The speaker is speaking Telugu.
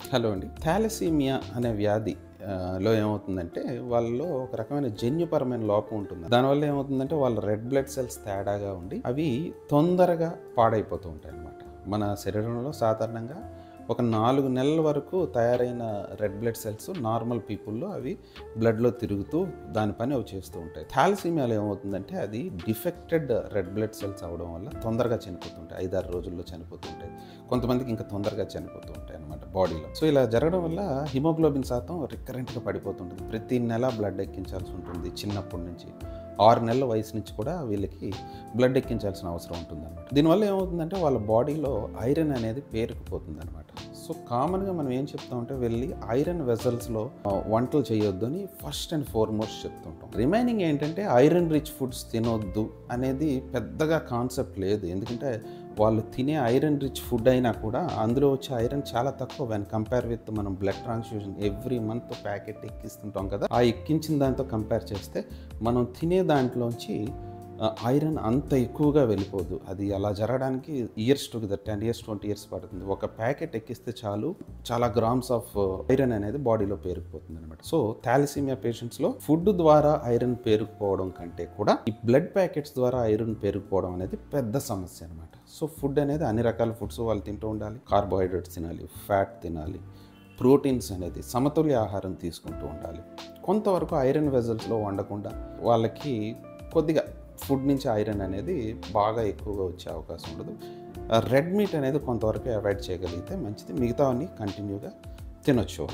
హలో అండి. థాలసీమియా అనే వ్యాధి లో ఏమవుతుందంటే వాళ్ళలో ఒక రకమైన జన్యుపరమైన లోపం ఉంటుంది. దానివల్ల ఏమవుతుందంటే వాళ్ళ రెడ్ బ్లడ్ సెల్స్ తేడాగా ఉండి అవి తొందరగా పాడైపోతూ ఉంటాయన్నమాట. మన శరీరంలో సాధారణంగా ఒక 4 నెలల వరకు తయారైన రెడ్ బ్లడ్ సెల్స్ నార్మల్ పీపుల్‌లో అవి బ్లడ్‌లో తిరుగుతూ దాని పని అవి చేస్తూ ఉంటాయి. థాలసీమియాలో ఏమవుతుందంటే అది డిఫెక్టెడ్ రెడ్ బ్లడ్ సెల్స్ అవ్వడం వల్ల తొందరగా చనిపోతుంటాయి. 5, 6 రోజుల్లో చనిపోతుంటాయి. కొంతమందికి ఇంకా తొందరగా చనిపోతూ ఉంటాయి అన్నమాట బాడీలో. సో ఇలా జరగడం వల్ల హిమోగ్లోబిన్ శాతం రికరెంట్‌గా పడిపోతుంటుంది. ప్రతి నెల బ్లడ్ ఎక్కించాల్సి ఉంటుంది చిన్నప్పటి నుంచి. 6 నెలల వయసు నుంచి కూడా వీళ్ళకి బ్లడ్ ఎక్కించాల్సిన అవసరం ఉంటుందన్నమాట. దీనివల్ల ఏమవుతుందంటే వాళ్ళ బాడీలో ఐరన్ అనేది పేరుకుపోతుందన్నమాట. సో కామన్‌గా మనం ఏం చెప్తామంటే వెళ్ళి ఐరన్ వెసల్స్‌లో వంటలు చేయొద్దు అని ఫస్ట్ అండ్ ఫార్మోస్ట్ చెప్తుంటాం. రిమైనింగ్ ఏంటంటే ఐరన్ రిచ్ ఫుడ్స్ తినొద్దు అనేది పెద్దగా కాన్సెప్ట్ లేదు. ఎందుకంటే వాళ్ళు తినే ఐరన్ రిచ్ ఫుడ్ అయినా కూడా అందులో వచ్చే ఐరన్ చాలా తక్కువ వెన్ కంపేర్ విత్ మనం blood transfusion every month packet ఎక్కిస్తుంటాం కదా, ఆ ఎక్కించిన దాంతో కంపేర్ చేస్తే మనం తినే దాంట్లోంచి ఐరన్ అంత ఎక్కువగా వెళ్ళిపోదు. అది అలా జరగడానికి ఇయర్స్ టుగెదర్ 10 ఇయర్స్ 20 ఇయర్స్ పడుతుంది. ఒక ప్యాకెట్ ఎక్కిస్తే చాలు చాలా గ్రామ్స్ ఆఫ్ ఐరన్ అనేది బాడీలో పేరుకుపోతుంది అనమాట. సో థాలసీమియా పేషెంట్స్లో ఫుడ్ ద్వారా ఐరన్ పేరుకుపోవడం కంటే కూడా ఈ బ్లడ్ ప్యాకెట్స్ ద్వారా ఐరన్ పేరుకుపోవడం అనేది పెద్ద సమస్య అనమాట. సో ఫుడ్ అనేది అన్ని రకాల ఫుడ్స్ వాళ్ళు తింటూ ఉండాలి. కార్బోహైడ్రేట్స్ తినాలి, ఫ్యాట్ తినాలి, ప్రోటీన్స్ అనేది సమతుల్య ఆహారం తీసుకుంటూ ఉండాలి. కొంతవరకు ఐరన్ వెజల్స్లో వండకుండా వాళ్ళకి కొద్దిగా ఫుడ్ నుంచి ఐరన్ అనేది బాగా ఎక్కువగా వచ్చే అవకాశం ఉండదు. రెడ్ మీట్ అనేది కొంతవరకు అవాయిడ్ చేయగలిగితే మంచిది. మిగతావన్నీ కంటిన్యూగా తినొచ్చు.